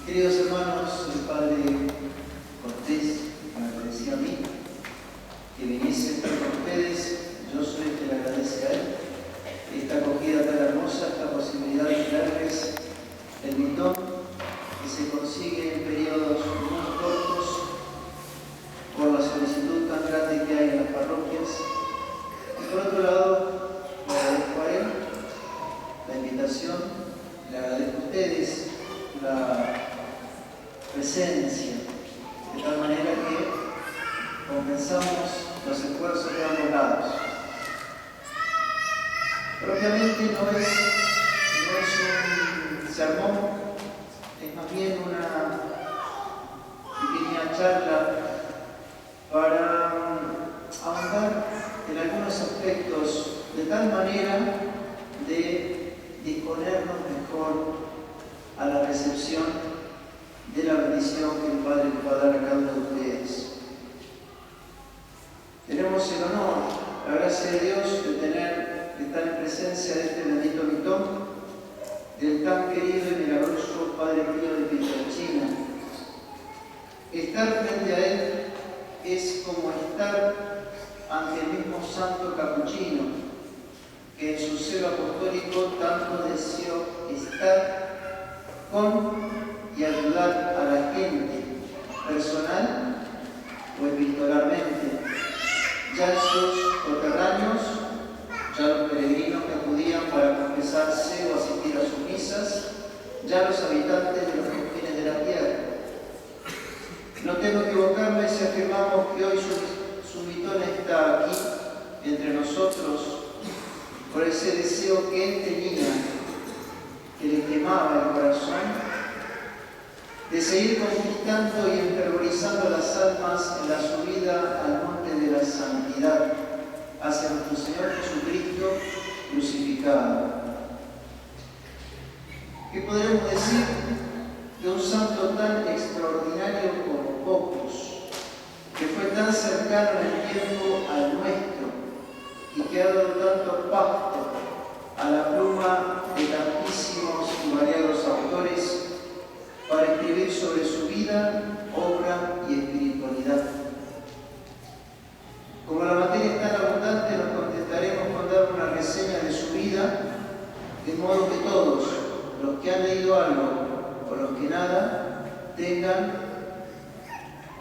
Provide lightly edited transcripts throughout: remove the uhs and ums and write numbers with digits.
Queridos hermanos, el Padre Cortés me decía a mí que viniese a estar con ustedes. Yo soy el que le agradece a él esta acogida tan hermosa, esta posibilidad de darles el mitón que se consigue en periodos muy cortos por la solicitud tan grande que hay en las parroquias. Y por otro lado, le agradezco a él la invitación, le agradezco a ustedes la presencia, de tal manera que compensamos los esfuerzos de ambos lados. Propiamente no es un sermón, es más bien una pequeña charla para ahondar en algunos aspectos de tal manera de disponernos mejor a la recepción de la bendición que el Padre les va a dar a cada uno de ustedes. Tenemos el honor, la gracia de Dios, de estar en presencia de este bendito mitón, del tan querido y milagroso Padre Pío de Pietrelcina. Estar frente a él es como estar ante el mismo santo capuchino, que en su celo apostólico tanto deseó estar con y ayudar a la gente, personal o epistolarmente, ya esos coterráneos, ya los peregrinos que acudían para confesarse o asistir a sus misas, ya los habitantes de los confines de la tierra. No temo equivocarme si afirmamos que hoy su mitón está aquí, entre nosotros, por ese deseo que él tenía, que le quemaba el corazón, de seguir conquistando y enfervorizando las almas en la subida al monte de la santidad, hacia nuestro Señor Jesucristo crucificado. ¿Qué podremos decir de un santo tan extraordinario como pocos, que fue tan cercano en el tiempo al nuestro y que ha dado tanto pasto a la pluma de tantísimos y variados autores para escribir sobre su vida, obra y espiritualidad? Como la materia es tan abundante, nos contentaremos con dar una reseña de su vida, de modo que todos los que han leído algo o los que nada tengan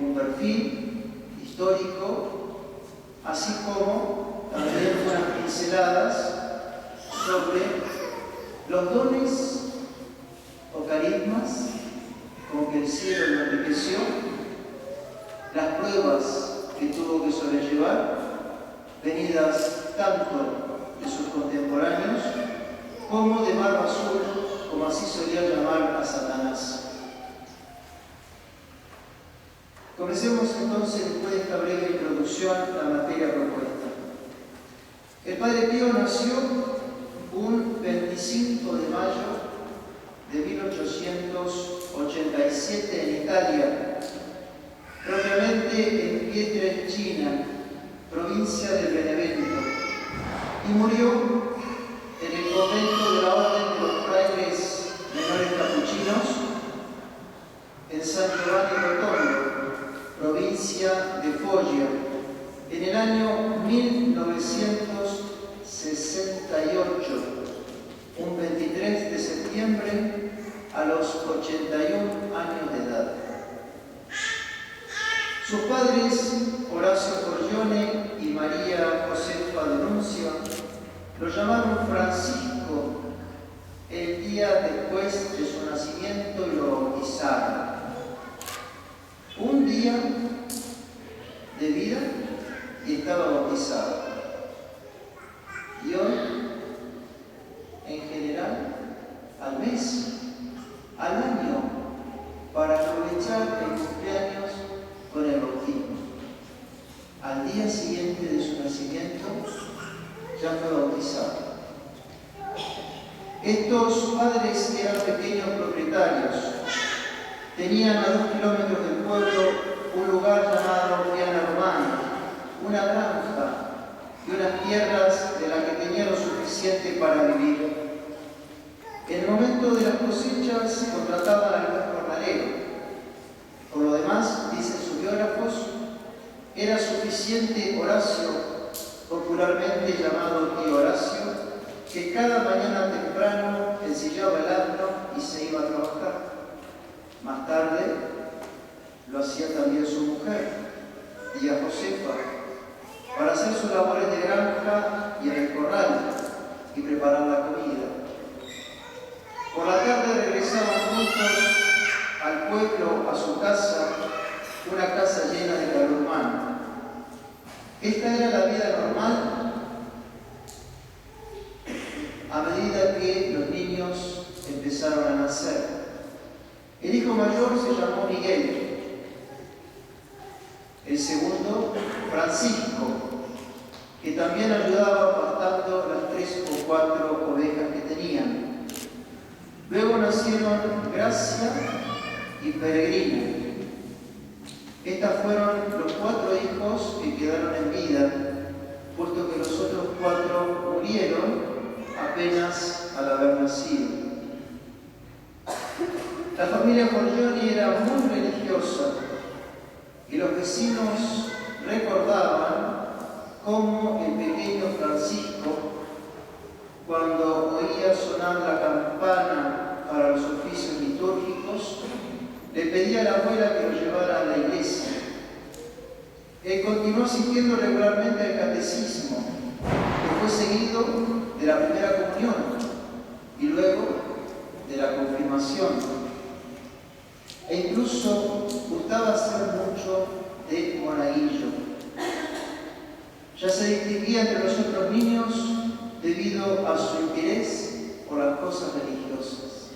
un perfil histórico, así como también unas pinceladas sobre los dones o carismas con que el cielo lo enriqueció, las pruebas que tuvo que sobrellevar, venidas tanto de sus contemporáneos como de barba azul, como así solía llamar a Satanás. Comencemos entonces, después de esta breve introducción, la materia propuesta. El Padre Pío nació un 25 de mayo de 1887 en Italia, propiamente en Pietrelcina, provincia del Benevento, y murió en el convento de la Orden de los Frailes Menores Capuchinos en San Giovanni Rotondo, provincia de Foggia, en el año 1968, un 23 de septiembre, a los 81 años de edad. Sus padres, Horacio Corgione y María Josefa de Nuncio, lo llamaron Francisco el día después de su nacimiento y lo bautizaron. Un día de vida y estaba bautizado. Y hoy, en general, al mes, al año, para aprovechar el cumpleaños con el bautismo. Al día siguiente de su nacimiento, ya fue bautizado. Estos padres eran pequeños propietarios. Tenían a 2 kilómetros del pueblo un lugar llamado Piana Romana, una granja y unas tierras de las que tenían lo suficiente para vivir. En el momento de las cosechas contrataban a algunos jornaleros lo hacía también su mujer, tía Josefa, para hacer sus labores de granja y en el corral y preparar la comida. Por la tarde regresaban juntos al pueblo, a su casa, una casa llena de calor humano. Esta era la vida normal a medida que los niños empezaron a nacer. El hijo mayor se llamó Miguel, el segundo Francisco, que también ayudaba pastando las 3 o 4 ovejas que tenían. Luego nacieron Gracia y Peregrina. Estas fueron los 4 hijos que quedaron en vida, puesto que los otros 4 murieron apenas al haber nacido. La familia Forgioni era muy religiosa y los vecinos recordaban cómo el pequeño Francisco, cuando oía sonar la campana para los oficios litúrgicos, le pedía a la abuela que lo llevara a la iglesia. Él continuó asistiendo regularmente al catecismo, que fue seguido de la primera comunión y luego de la confirmación. E incluso gustaba hacer mucho de monaguillo. Ya se distinguía entre los otros niños debido a su interés por las cosas religiosas.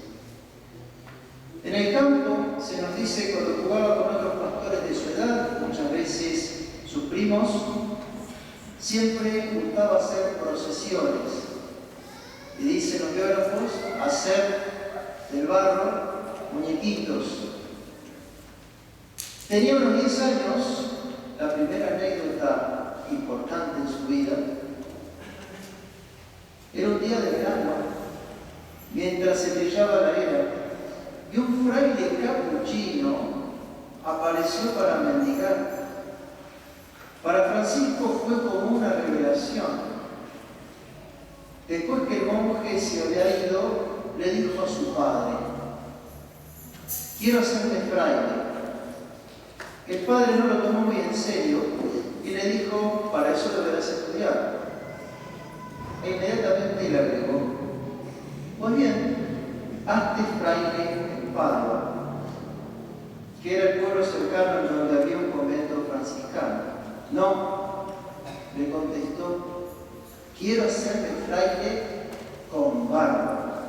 En el campo se nos dice, cuando jugaba con otros pastores de su edad, muchas veces sus primos, siempre gustaba hacer procesiones. Y dicen los biógrafos, hacer del barro muñequitos. Tenía unos 10 años, la primera anécdota importante en su vida. Era un día de verano, mientras se brillaba la era, y un fraile capuchino apareció para mendigar. Para Francisco fue como una revelación. Después que el monje se había ido, le dijo a su padre: quiero hacerme fraile. El padre no lo tomó muy en serio y le dijo: para eso deberás estudiar. E inmediatamente le agregó: pues bien, hazte fraile en Padua, que era el pueblo cercano en donde había un convento franciscano. No, le contestó, quiero hacerme fraile con barba.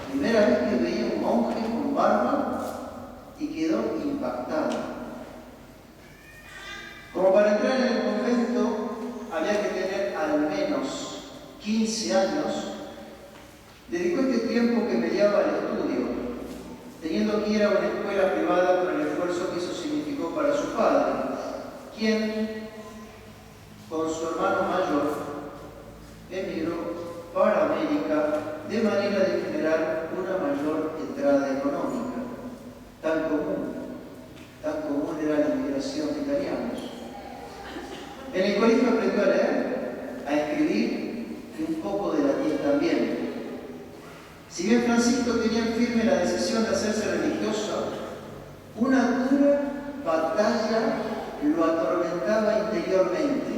Primera vez que veía un monje con barba y quedó impactado. Como para entrar en el convento había que tener al menos 15 años, dedicó este tiempo que mediaba al estudio, teniendo que ir a una escuela privada con el esfuerzo que eso significó para su padre, quien, con su hermano mayor, emigró para América de manera de generar una mayor entrada económica. Tan común era la inmigración de italianos. En el colegio aprendió a leer, a escribir y un poco de latín también. Si bien Francisco tenía firme la decisión de hacerse religioso, una dura batalla lo atormentaba interiormente.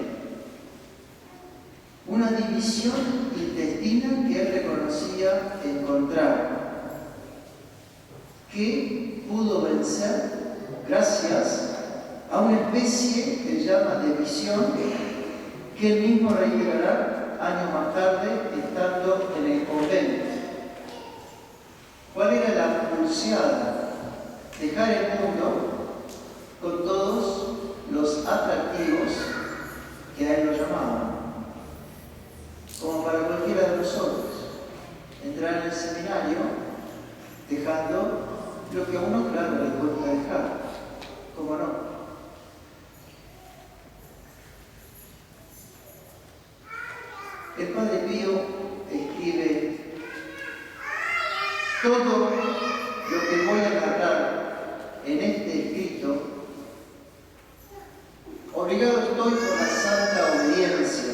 Una división intestina que él reconocía encontrar, que pudo vencer gracias a una especie que llama de visión que él mismo reitegrará años más tarde estando en el convento. ¿Cuál era la pulseada? Dejar el mundo con todos los atractivos que a él lo llamaban, como para cualquiera de nosotros, entrar en el seminario dejando lo que a uno, claro, le cuesta dejar, ¿cómo no? El Padre Pío escribe: todo lo que voy a narrar en este escrito, obligado estoy por la santa obediencia,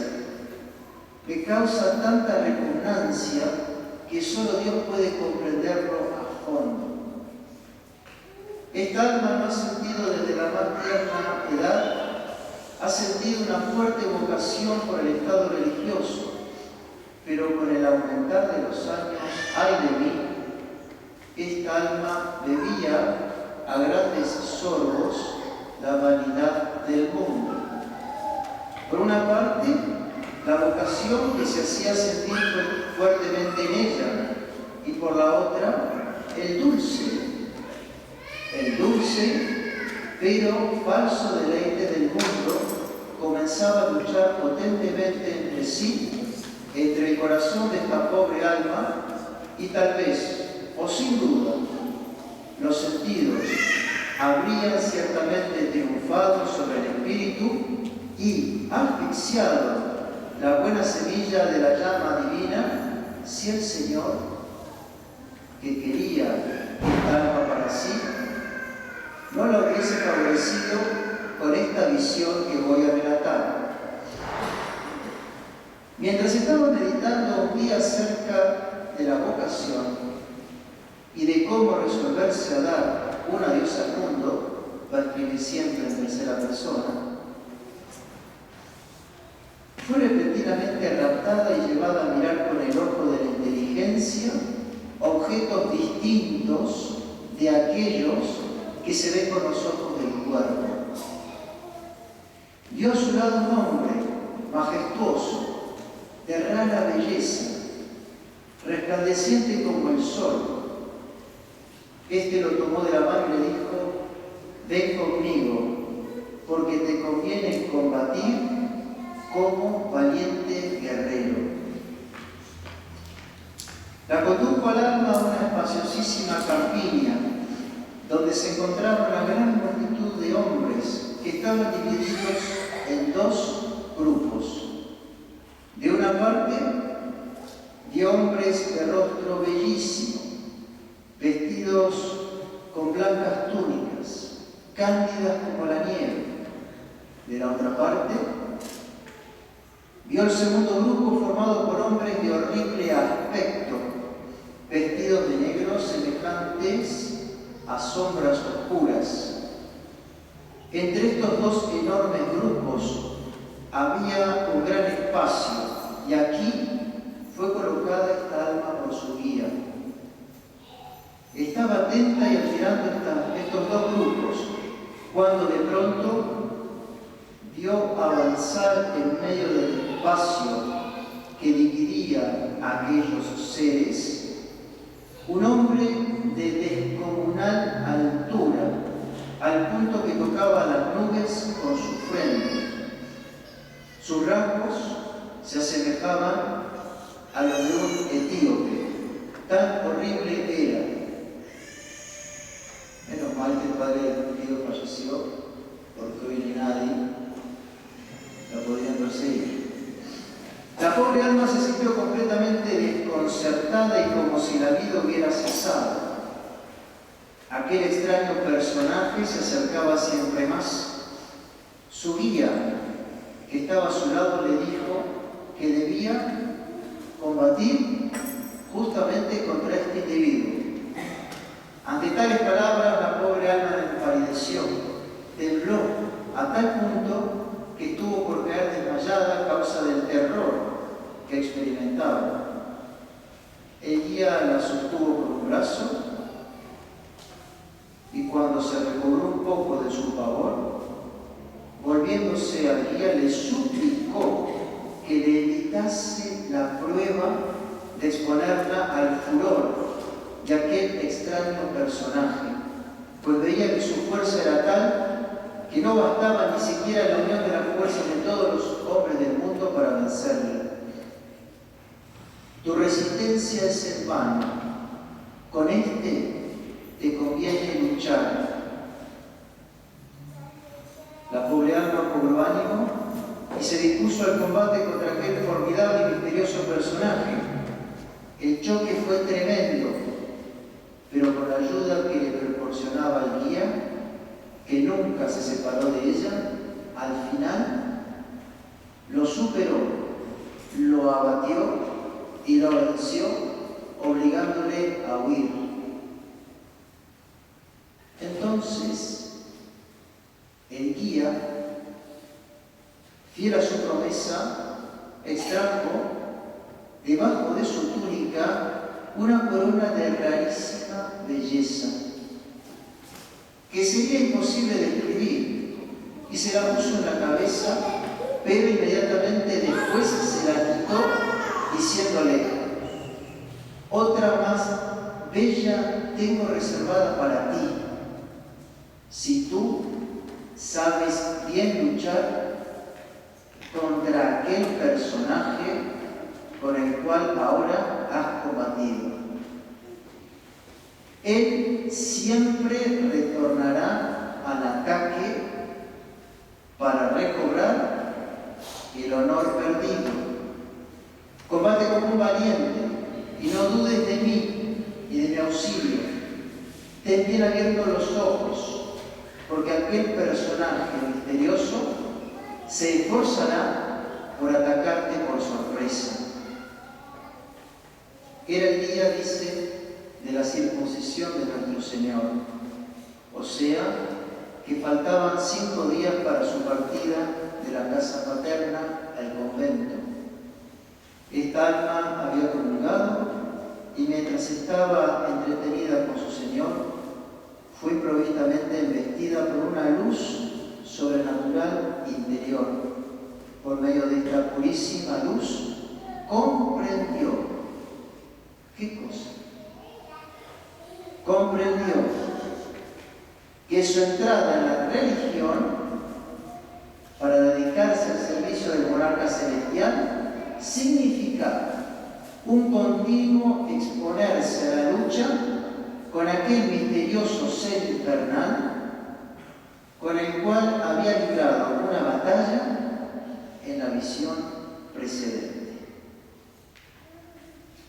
me causa tanta repugnancia que solo Dios puede comprenderlo a fondo. Esta alma no hace más tierna edad, ha sentido una fuerte vocación por el estado religioso, pero con el aumentar de los años, ¡ay de mí!, esta alma bebía a grandes sorbos la vanidad del mundo. Por una parte, la vocación que se hacía sentir fuertemente en ella, y por la otra, el dulce pero falso deleite del mundo comenzaba a luchar potentemente entre sí, entre el corazón de esta pobre alma, y tal vez, o sin duda, los sentidos habrían ciertamente triunfado sobre el espíritu y asfixiado la buena semilla de la llama divina, si el Señor, que quería esta alma para sí, no la hubiese favorecido con esta visión que voy a relatar. Mientras estaba meditando un día acerca de la vocación y de cómo resolverse a dar un adiós al mundo, va a escribir siempre en tercera persona, fue repentinamente raptada y llevada a mirar con el ojo de la inteligencia objetos distintos de aquellos que se ven con los ojos del cuerpo. Vio a su lado un hombre majestuoso, de rara belleza, resplandeciente como el sol. Este lo tomó de la mano y le dijo: ven conmigo, porque te conviene combatir como valiente guerrero. La condujo al alma a una espaciosísima campiña, donde se encontraba una gran multitud de hombres que estaban divididos en dos grupos. De una parte, de hombres de rostro bellísimo, vestidos con blancas túnicas, cándidas como la nieve. De la otra parte, vio el segundo grupo formado por hombres de horrible aspecto, vestidos de negro semejantes a sombras oscuras. Entre estos dos enormes grupos había un gran espacio, y aquí fue colocada esta alma por su guía. Estaba atenta y admirando estos dos grupos, cuando de pronto vio avanzar en medio del espacio que dividía a aquellos seres un hombre de descomunal altura, al punto que tocaba las nubes con su frente. Sus rasgos se asemejaban a los de un etíope, tan horrible era. Menos mal que el padre Pío falleció, porque hoy ni nadie la podían perseguir. La pobre alma se sintió completamente desconcertada y como si la vida hubiera cesado. Aquel extraño personaje se acercaba siempre más. Su guía, que estaba a su lado, le dijo que debía combatir justamente contra este individuo. Ante tales palabras, la pobre alma empalideció, tembló a tal punto que estuvo por caer desmayada a causa del terror que experimentaba. El guía la sostuvo por un brazo y cuando se recobró un poco de su pavor, volviéndose al guía, le suplicó que le evitase la prueba de exponerla al furor de aquel extraño personaje, pues veía que su fuerza era tal que no bastaba ni siquiera la unión de las fuerzas de todos los hombres del mundo para vencerle. Tu resistencia es en vano, con este te conviene luchar. La pobre alma cobró ánimo y se dispuso al combate contra aquel formidable y misterioso personaje. El choque fue tremendo, pero con la ayuda que le proporcionaba el guía, que nunca se separó de ella, al final lo superó, lo abatió y lo venció, obligándole a huir. Entonces, fiel a su promesa, extrajo debajo de su túnica una corona de rarísima belleza, que sería imposible describir, y se la puso en la cabeza, pero inmediatamente después se la quitó, diciéndole: otra más bella tengo reservada para ti, si tú sabes bien luchar contra aquel personaje con el cual ahora has combatido. Él siempre retornará al ataque para recobrar el honor perdido. Combate como un valiente y no dudes de mí y de mi auxilio. Ten bien abiertos los ojos, porque aquel personaje misterioso se esforzará por atacarte por sorpresa. Era el día, dice, de la circuncisión de nuestro Señor, o sea, que faltaban 5 días para su partida de la casa paterna al convento. Esta alma había comulgado y mientras estaba entretenida con su Señor, fue provistamente embestida por una luz sobrenatural interior. Por medio de esta purísima luz, comprendió. ¿Qué cosa? Comprendió que su entrada en la religión para dedicarse al servicio del monarca celestial significaba un continuo exponerse a la lucha con aquel misterioso ser infernal con el cual había librado una batalla en la visión precedente.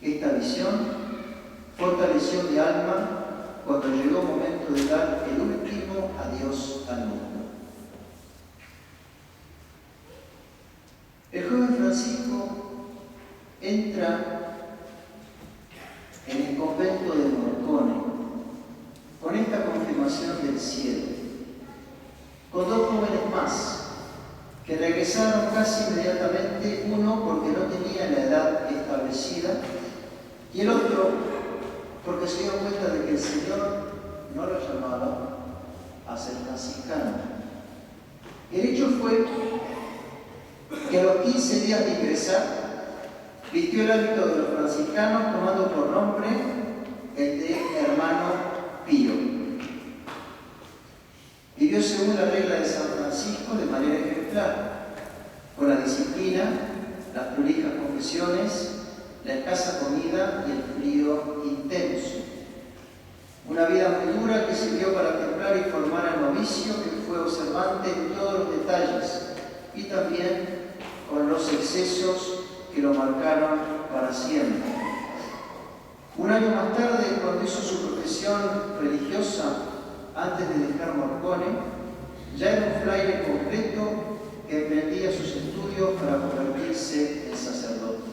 Esta visión fortaleció mi alma cuando llegó el momento de dar el último adiós al mundo. El joven Francisco entra en el convento de Morcone con esta confirmación del cielo, con 2 jóvenes más que regresaron casi inmediatamente, uno porque no tenía la edad establecida y el otro porque se dio cuenta de que el Señor no lo llamaba a ser franciscano. El hecho fue que a los 15 días de ingresar, vistió el hábito de los franciscanos tomando por nombre el de hermano Pío. Vivió según la regla de San Francisco de manera ejemplar, con la disciplina, las prolijas confesiones, la escasa comida y el frío intenso. Una vida muy dura que sirvió para templar y formar al novicio, que fue observante en todos los detalles y también con los excesos que lo marcaron para siempre. Un año más tarde, cuando hizo su profesión religiosa, antes de dejar Morcone, ya era un fraile concreto que emprendía sus estudios para convertirse en sacerdote.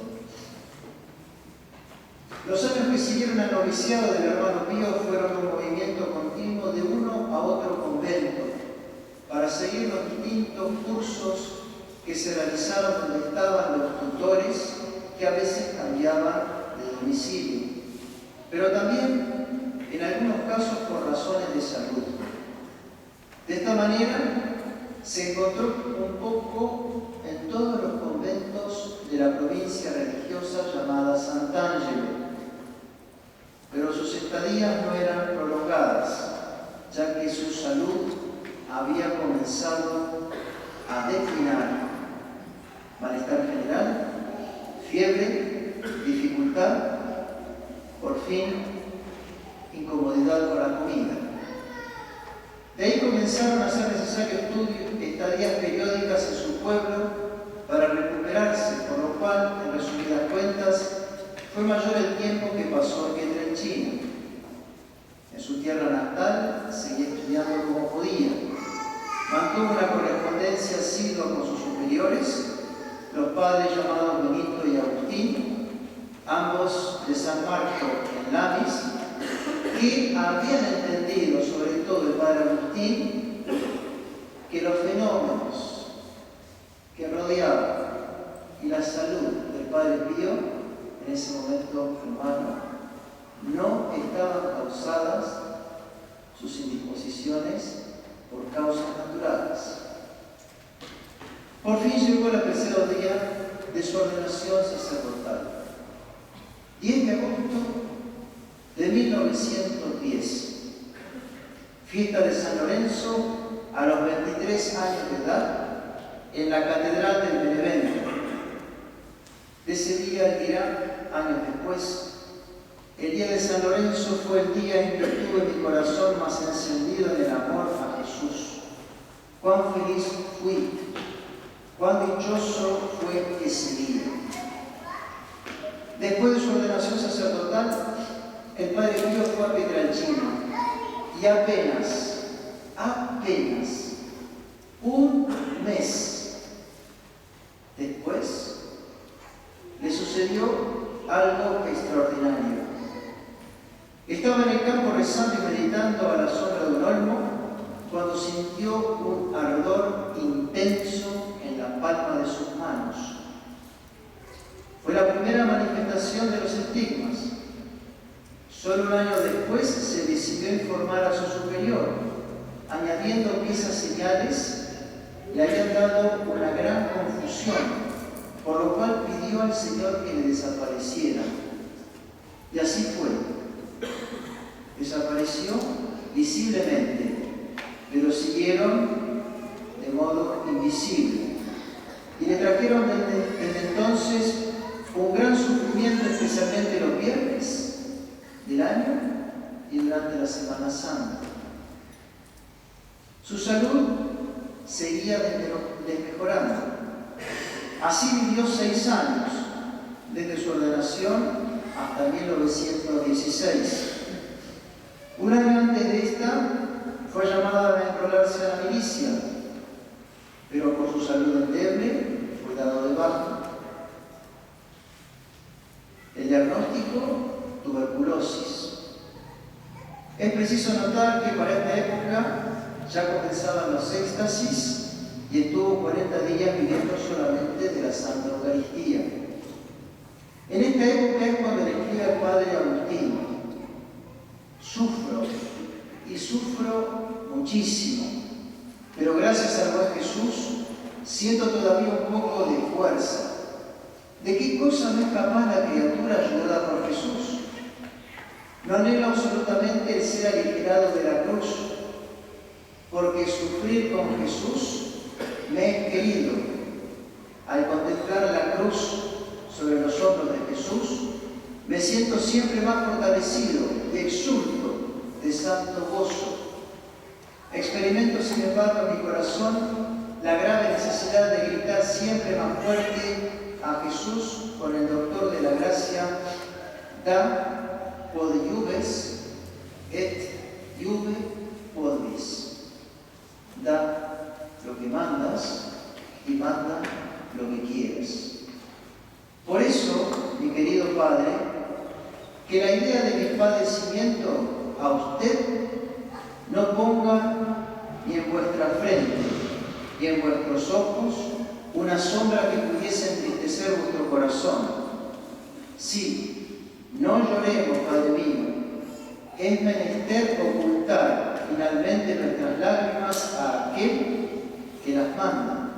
Los años que siguieron al noviciado del hermano Pío fueron un movimiento continuo de uno a otro convento para seguir los distintos cursos que se realizaron donde estaban los tutores, que a veces cambiaban de domicilio, pero también en algunos casos por razones de salud. De esta manera se encontró un poco en todos los conventos de la provincia religiosa llamada Sant'Angelo, pero sus estadías no eran prolongadas, ya que su salud había comenzado a declinar. Malestar general, fiebre, dificultad, por fin, incomodidad con la comida. De ahí comenzaron a ser necesarios estadías periódicas en su pueblo para recuperarse, por lo cual, en resumidas cuentas, fue mayor el tiempo que pasó en China. En su tierra natal seguía estudiando como podía. Mantuvo una correspondencia asidua con sus superiores, los padres llamados Benito y Agustín, ambos de San Marco en Lamis, que habían entendido, sobre todo el padre Agustín, que los fenómenos que rodean rodeaba y la salud del Padre Pío, en ese momento humano, no estaban causadas sus indisposiciones por causas naturales. Por fin llegó el apreciado día de su ordenación sacerdotal. 10 de agosto de 1910, fiesta de San Lorenzo a los 23 años de edad en la Catedral del Benevento. De ese día él dirá, años después, el día de San Lorenzo fue el día en que tuve mi corazón más encendido en el amor a Jesús. Cuán feliz fui, cuán dichoso fue ese día. Después de su ordenación sacerdotal, el Padre Pío fue a Pietrelcina y apenas un mes después le sucedió algo extraordinario. Estaba en el campo rezando y meditando a la sombra de un olmo cuando sintió un ardor intenso en la palma de sus manos. Fue la primera manifestación de los estigmas. Solo un año después se decidió informar a su superior, añadiendo que esas señales le habían dado una gran confusión, por lo cual pidió al Señor que le desapareciera. Y así fue. Desapareció visiblemente, pero siguieron de modo invisible. Y le trajeron desde entonces un gran sufrimiento, especialmente los viernes del año y durante la Semana Santa. Su salud seguía desmejorando. Así vivió 6 años, desde su ordenación hasta 1916. Un año antes de esta, fue llamada a enrolarse a la milicia, pero por su salud endeble fue dado de baja. El diagnóstico: tuberculosis. Es preciso notar que para esta época ya comenzaban los éxtasis y estuvo 40 días viviendo solamente de la Santa Eucaristía. En esta época es cuando le escribe al Padre Agustín: sufro y sufro muchísimo, pero gracias al buen Jesús siento todavía un poco de fuerza. ¿De qué cosa no es capaz la criatura ayudada por Jesús? No anhelo absolutamente el ser aligerado de la cruz, porque sufrir con Jesús me es querido. Al contemplar la cruz sobre los hombros de Jesús, me siento siempre más fortalecido y exulto de santo gozo. Experimento, sin embargo, en mi corazón la grave necesidad de gritar siempre más fuerte a Jesús con el doctor de la gracia: da quod iubes et iube podvis. Da lo que mandas y manda lo que quieres. Por eso, mi querido Padre, que la idea de mi padecimiento a usted no ponga ni en vuestra frente ni en vuestros ojos una sombra que pudiese entristecer vuestro corazón. Sí, no lloremos, Padre mío. Es menester ocultar finalmente nuestras lágrimas a aquel que las manda,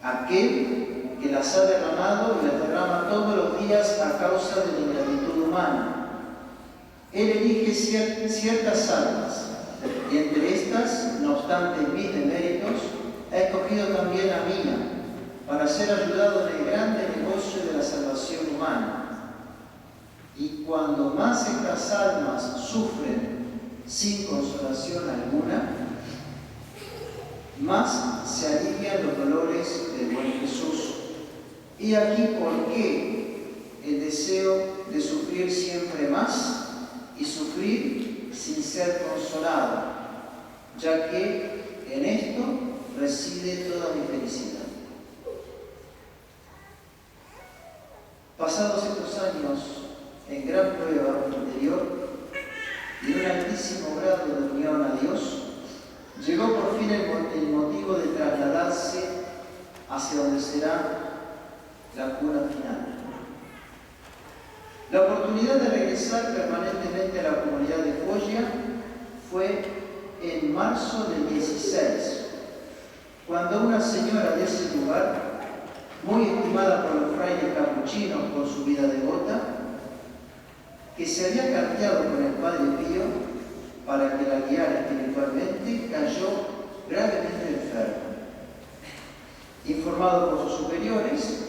aquel que las ha derramado y las derrama todos los días a causa de la ingratitud humana. Él elige ciertas almas, y entre estas, no obstante mis deméritos, ha escogido también la mía, para ser ayudado en el grande negocio de la salvación humana. Y cuando más estas almas sufren sin consolación alguna, más se alivian los dolores del buen Jesús. Y aquí por qué el deseo de sufrir siempre más y sufrir sin ser consolado, ya que en esto reside toda mi felicidad. Pasados estos años en gran prueba interior y en un altísimo grado de unión a Dios, llegó por fin el motivo de trasladarse hacia donde será la cuna final. La oportunidad de regresar permanentemente a la comunidad de Foggia fue en marzo del 16, cuando una señora de ese lugar, muy estimada por los frailes capuchinos por su vida devota, que se había carteado con el Padre Pío para que la guiara espiritualmente, cayó gravemente enferma. Informado por sus superiores,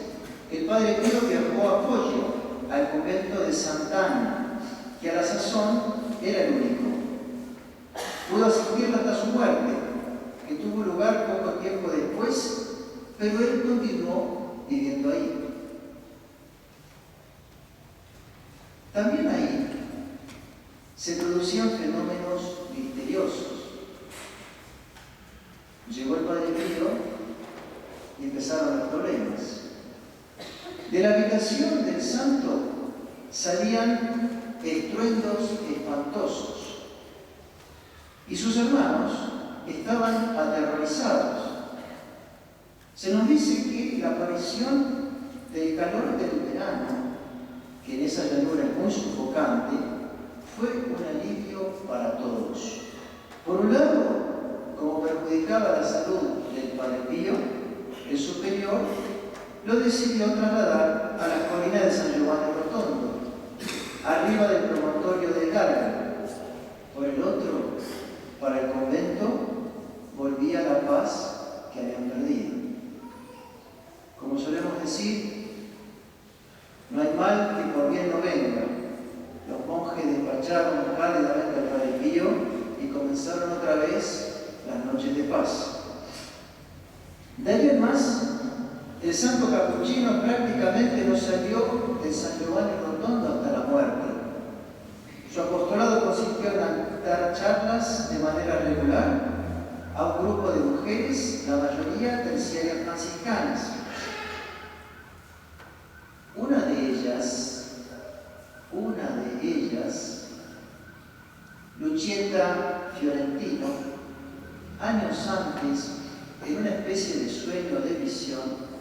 el Padre Pío viajó a Foggia, al convento de Sant'Anna, que a la sazón era el único. Pudo asistirlo hasta su muerte, que tuvo lugar poco tiempo después, pero él continuó viviendo ahí. También ahí se producían fenómenos misteriosos. Llegó el Padre Pío y empezaron los problemas. De la habitación del santo salían estruendos espantosos y sus hermanos estaban aterrorizados. Se nos dice que la aparición del calor del verano, que en esa llanura es muy sufocante, fue un alivio para todos. Por un lado, como perjudicaba la salud del Padre Pío, el superior lo decidió trasladar a la colina de San Giovanni Rotondo, arriba del promontorio de Gárgara. Por el otro, para el convento, volvía la paz que habían perdido. Como solemos decir, no hay mal que por bien no venga. Los monjes despacharon cálidamente al Padre Pío y comenzaron otra vez las noches de paz. De ahí en más, el santo capuchino prácticamente no salió de San Giovanni Rotondo hasta la muerte. Su apostolado consistió en dar charlas de manera regular a un grupo de mujeres, la mayoría terciarias franciscanas. Una de ellas, Lucietta Fiorentino, años antes, en una especie de sueño de visión,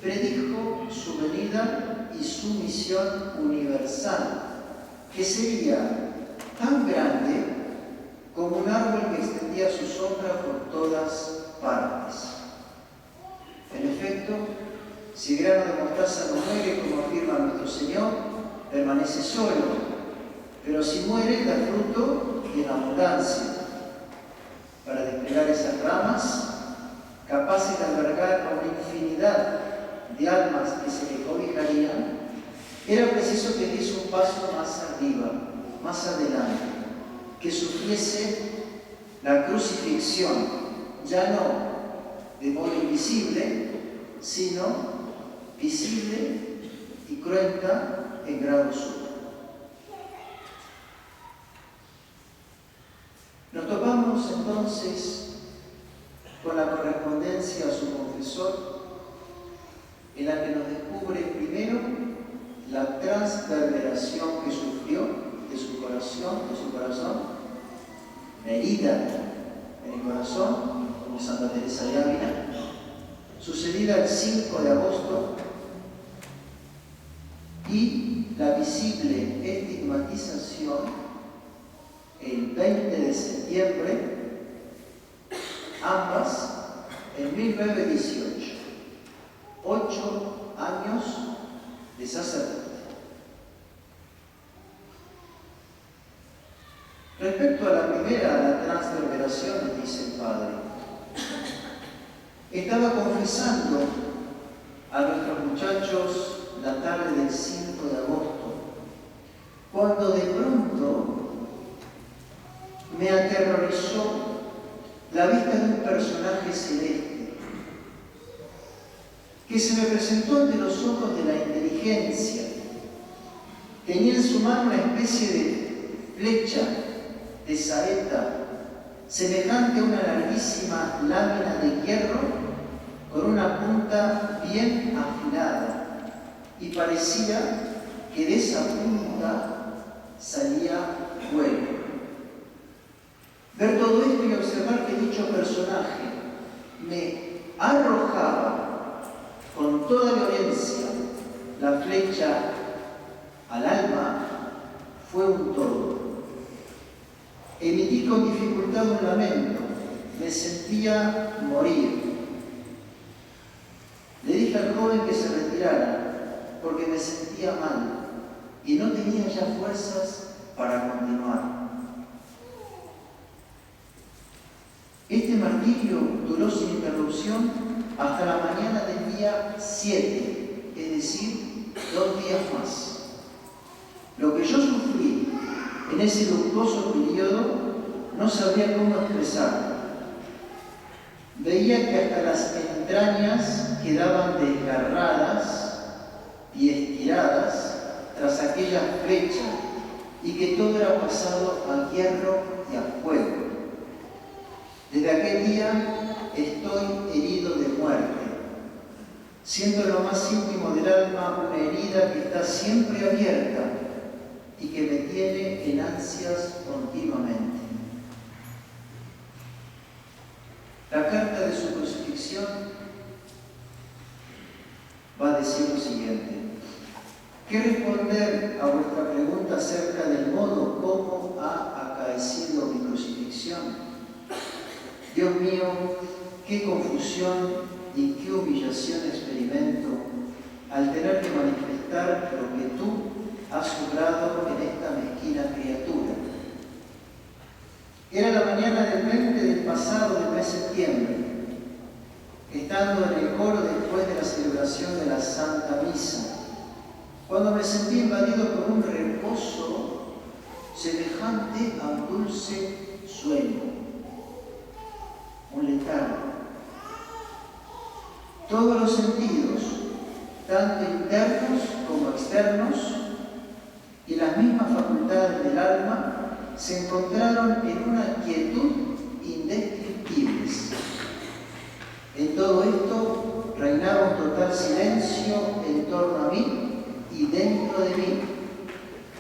predijo su venida y su misión universal, que sería tan grande como un árbol que extendía su sombra por todas partes. En efecto, si grano de mostaza no muere, como afirma nuestro Señor, permanece solo, pero si muere, da fruto y en abundancia. Para desplegar esas ramas, capaces de albergar a una infinidad de almas que se le cobijarían, era preciso que diese un paso más arriba, más adelante, que sufriese la crucifixión, ya no de modo invisible, sino visible y cruenta en grado sumo. Nos topamos entonces con la correspondencia a su confesor, en la que nos descubre primero la transverberación que sufrió de su corazón, la herida en el corazón, como Santa Teresa de Ávila, sucedida el 5 de agosto, y la visible estigmatización el 20 de septiembre, ambas en 1918, 8 años de sacerdote. Respecto a la primera, la transverberación, dice el Padre, estaba confesando a nuestros muchachos la tarde del 5 de agosto, cuando de pronto me aterrorizó la vista de un personaje celeste que se me presentó ante los ojos de la inteligencia. Tenía en su mano una especie de flecha, de saeta, semejante a una larguísima lámina de hierro con una punta bien afilada, y parecía que de esa punta salía fuego. Ver todo esto y observar que dicho personaje me arrojaba con toda violencia la flecha al alma, fue un todo. Emití con dificultad un lamento, me sentía morir. Le dije al joven que se retirara, porque me sentía mal y no tenía ya fuerzas para continuar. Este martirio duró sin interrupción hasta la mañana del día 7, es decir, 2 días más. Lo que yo sufrí en ese luctuoso periodo no sabría cómo expresarlo. Veía que hasta las entrañas quedaban desgarradas y estiradas tras aquella flecha, y que todo era pasado a hierro y a fuego. Desde aquel día estoy herido de muerte. Siento en lo más íntimo del alma una herida que está siempre abierta y que me tiene en ansias continuamente. La carta de su crucifixión va a decir lo siguiente: ¿qué responder a vuestra pregunta acerca del modo como ha acaecido mi crucifixión? Dios mío, qué confusión y qué humillación experimento al tener que manifestar lo que tú has obrado en esta mezquina criatura. Era la mañana del 20 del pasado del mes de septiembre, estando en el coro después de la celebración de la Santa Misa, cuando me sentí invadido por un reposo semejante a un dulce sueño, un letargo. Todos los sentidos, tanto internos como externos, y las mismas facultades del alma se encontraron en una quietud indescriptible. En todo esto reinaba un total silencio en torno a mí y dentro de mí.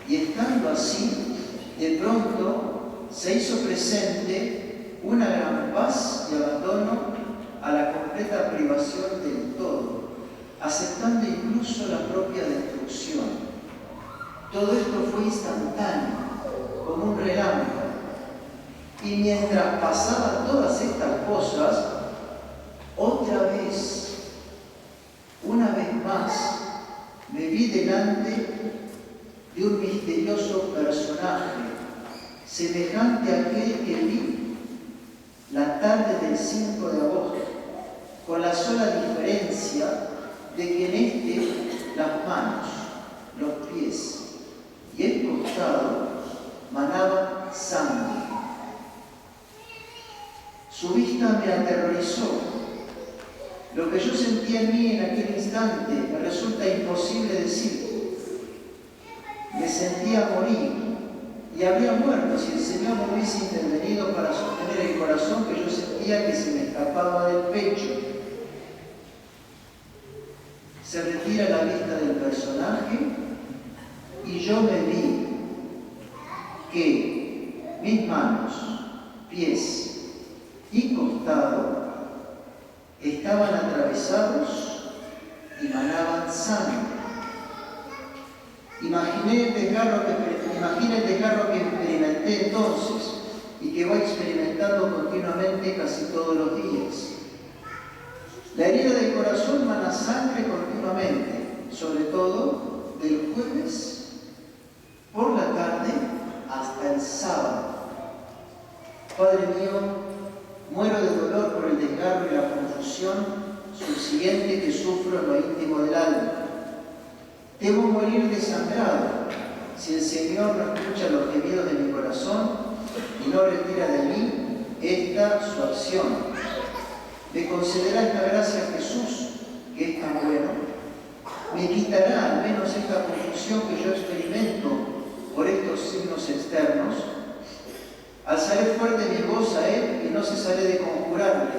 Y estando así, de pronto se hizo presente una gran paz y abandono a la completa privación del todo, aceptando incluso la propia destrucción. Todo esto fue instantáneo, como un relámpago. Y mientras pasaban todas estas cosas, otra vez, una vez más, me vi delante de un misterioso personaje, semejante a aquel que vi la tarde del 5 de agosto, con la sola diferencia de que en este las manos, los pies y el costado manaban sangre. Su vista me aterrorizó. Lo que yo sentía en mí en aquel instante me resulta imposible decir. Me sentía morir y habría muerto si el Señor no hubiese intervenido para sostener el corazón que yo sentía que se me escapaba del pecho. Se retira la vista del personaje y yo me vi que mis manos, pies y costado estaban atravesados y manaban sangre. Imagine el desgarro que experimenté entonces y que voy experimentando continuamente casi todos los días. La herida del corazón mana sangre continuamente, sobre todo del jueves por la tarde hasta el sábado. Padre mío, muero de dolor por el desgarro y la confusión subsiguiente que sufro en lo íntimo del alma. Debo morir desangrado si el Señor no escucha los gemidos de mi corazón y no retira de mí esta su acción. Me concederá esta gracia Jesús, que es tan bueno. Me quitará al menos esta confusión que yo experimento por estos signos externos. Alzaré fuerte mi voz a Él y no cesaré de conjurarle,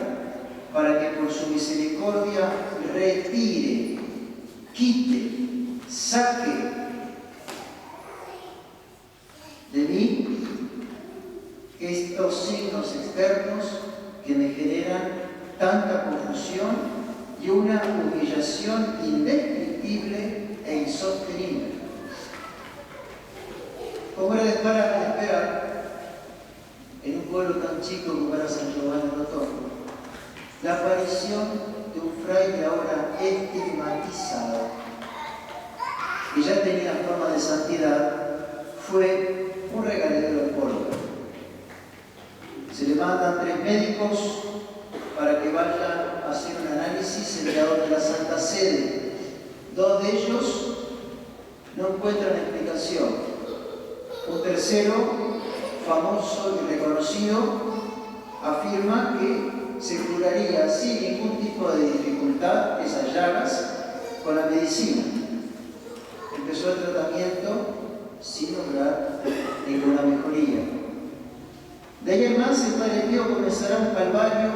para que por su misericordia retire, quite, saque de mí estos signos externos que me generan tanta confusión y y una humillación indescriptible e insostenible. Como era de esperar, en un pueblo tan chico como era San Giovanni Rotondo, la aparición de un fraile ahora estigmatizado, que ya tenía fama de santidad, fue un regalero del pueblo. Se le mandan 3 médicos para que vayan a hacer un análisis enviado de la Santa Sede. 2 de ellos no encuentran explicación. Un tercero, famoso y reconocido, afirma que se curaría sin ningún tipo de dificultad esas llagas con la medicina. Empezó el tratamiento sin lograr ninguna mejoría. De ahí en más, el Padre Pío comenzará un calvario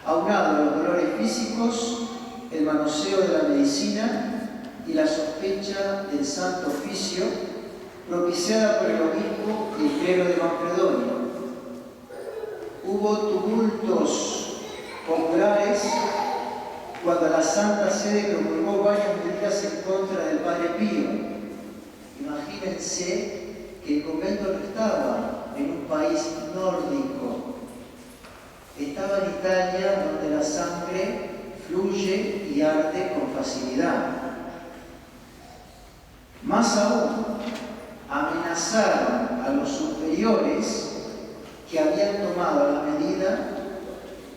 aunado a los dolores físicos, el manoseo de la medicina y la sospecha del santo oficio propiciada por el obispo y el clero de Manfredonia. Hubo tumultos populares cuando la Santa Sede promulgó varias medidas en contra del Padre Pío. Imagínense que el convento no estaba en un país nórdico, estaba en Italia, donde la sangre fluye y arde con facilidad. Más aún, amenazaron a los superiores que habían tomado la medida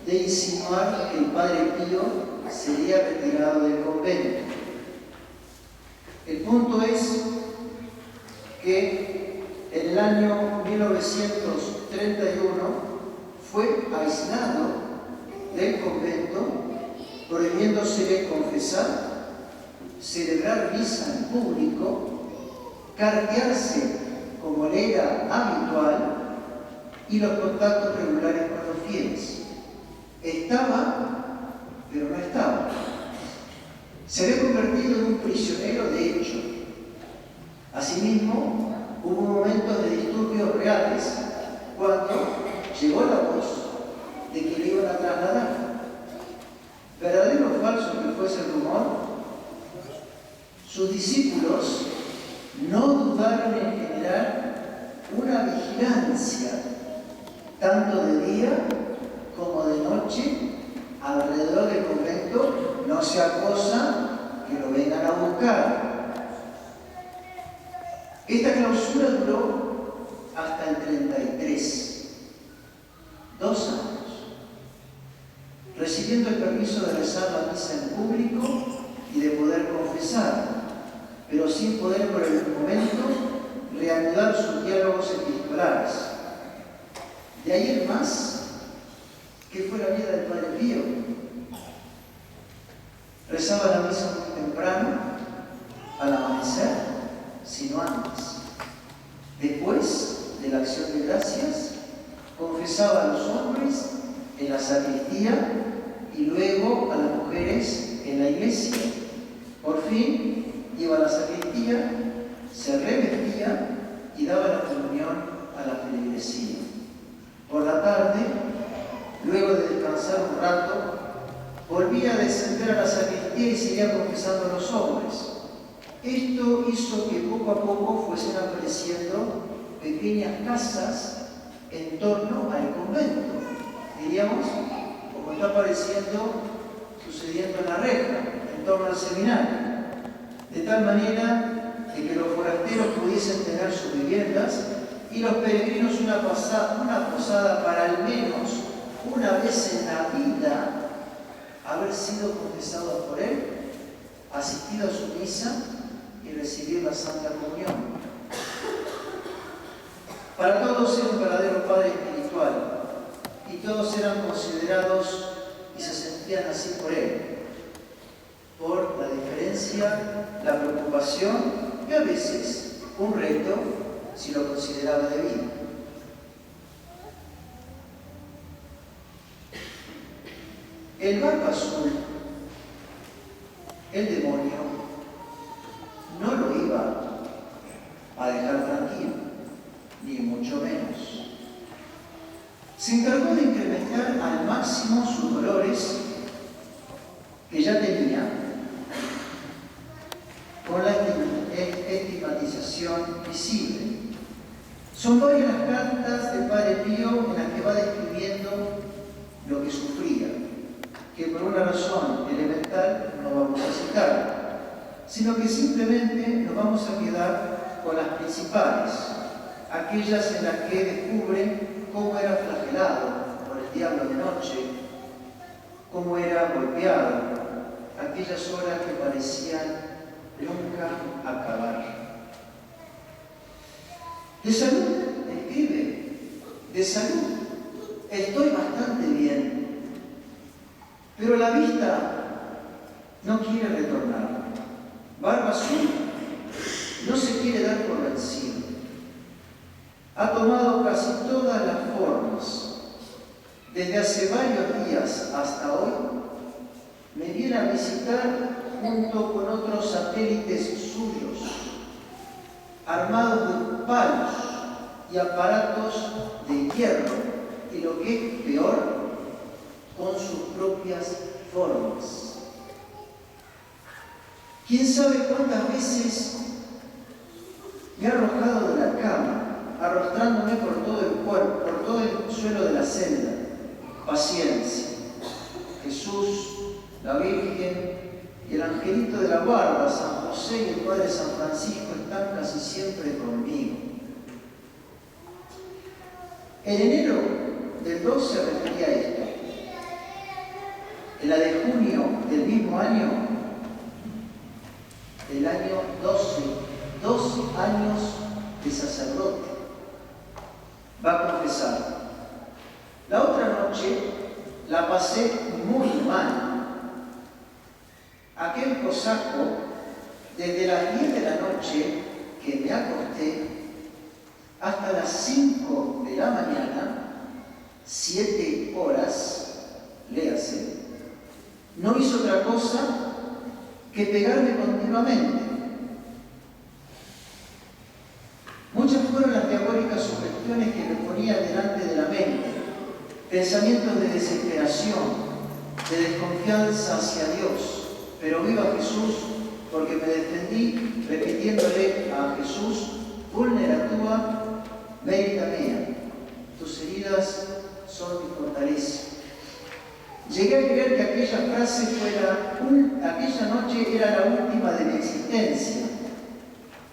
de insinuar que el Padre Pío sería retirado del convento. El punto es que en el año 1931 fue aislado del convento, prohibiéndosele confesar, celebrar misa en público, cartearse como le era habitual y los contactos regulares con los fieles. Estaba, pero no estaba. Se había convertido en un prisionero de hecho. Asimismo, hubo momentos de disturbios reales cuando llegó la voz de que le iban a trasladar. Verdadero o falso que fuese el rumor, sus discípulos no dudaron en generar una vigilancia, tanto de día como de noche, alrededor del convento, no sea cosa que lo vengan a buscar. Esta clausura duró hasta el 33, 2 años, recibiendo el permiso de rezar la misa en público y de poder confesar, pero sin poder por el momento reanudar sus diálogos epistolares. De ahí en más, ¿qué fue la vida del Padre Pío? Rezaba la misa muy temprano, al amanecer, sino antes. Después de la acción de gracias, confesaba a los hombres en la sacristía y luego a las mujeres en la iglesia. Por fin iba a la sacristía, se revestía y daba la comunión a la feligresía. Por la tarde, luego de descansar un rato, volvía a descender a la sacristía y seguía confesando a los hombres. Esto hizo que poco a poco fuesen apareciendo pequeñas casas en torno al convento, diríamos, como está sucediendo en la reja, en torno al seminario, de tal manera de que los forasteros pudiesen tener sus viviendas y los peregrinos una posada para al menos una vez en la vida haber sido confesados por él, asistido a su misa y recibir la Santa Comunión. Para todos era un verdadero padre espiritual y todos eran considerados y se sentían así por él, por la diferencia, la preocupación y a veces un reto si lo consideraba debido. El barco azul, el demonio, no lo iba a dejar tranquilo, ni mucho menos. se encargó de incrementar al máximo sus dolores que ya tenía con la estigmatización visible. Son varias las cartas del Padre Pío en las que va describiendo lo que sufría, que por una razón elemental no vamos a citar, sino que simplemente nos vamos a quedar con las principales, aquellas en las que descubre cómo era flagelado por el diablo de noche, cómo era golpeado, aquellas horas que parecían nunca acabar. De salud, escribe, de salud, estoy bastante bien, pero la vista no quiere retornar. Barba azul no se quiere dar por vencido. Ha tomado casi todas las formas. Desde hace varios días hasta hoy, me viene a visitar junto con otros satélites suyos, armados de palos y aparatos de hierro, y lo que es peor, con sus propias formas. ¿Quién sabe cuántas veces me ha arrojado de la cama, arrastrándome por todo el cuerpo, por todo el suelo de la celda? Paciencia. Jesús, la Virgen y el angelito de la guarda, San José y el Padre San Francisco están casi siempre conmigo. En enero del 12 se refería a esto. En la de junio del mismo año, el año 12 años de sacerdote, va a confesar: la otra noche la pasé muy mal. Aquel cosaco, desde las 10 de la noche que me acosté hasta las 5 de la mañana, 7 horas, léase, no hizo otra cosa que pegarme continuamente. Muchas fueron las diabólicas sugestiones que me ponía delante de la mente, pensamientos de desesperación, de desconfianza hacia Dios. Pero viva Jesús, porque me defendí repitiéndole a Jesús: vulnera tua, merita mea. Tus heridas son mi fortaleza. Llegué a creer que aquella frase aquella noche era la última de mi existencia,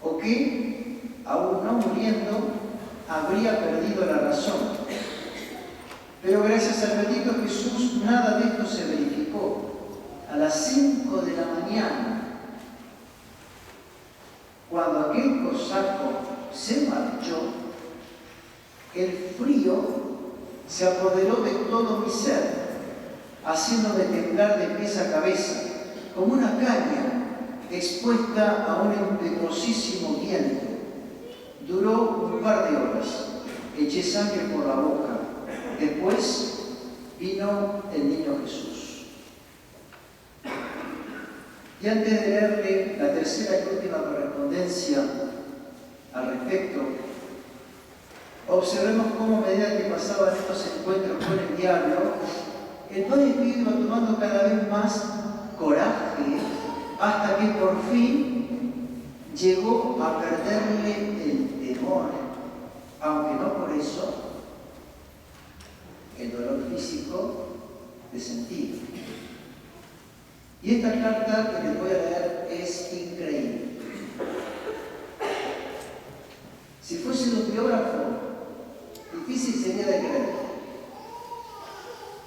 o que, aún no muriendo, habría perdido la razón. Pero gracias al bendito Jesús, nada de esto se verificó. A las 5 de la mañana, cuando aquel cosaco se marchó, el frío se apoderó de todo mi ser, haciéndome temblar de pies a cabeza, como una caña expuesta a un impetuosísimo viento. Duró un par de horas, eché sangre por la boca. Después vino el niño Jesús. Y antes de leerle la tercera y última correspondencia al respecto, observemos cómo a medida que pasaban estos encuentros con el diablo, el Padre Pío iba tomando cada vez más coraje, hasta que por fin llegó a perderle el temor, aunque no por eso el dolor físico de sentir. Y esta carta que les voy a leer es increíble. Si fuese de un biógrafo, difícil sería de creer.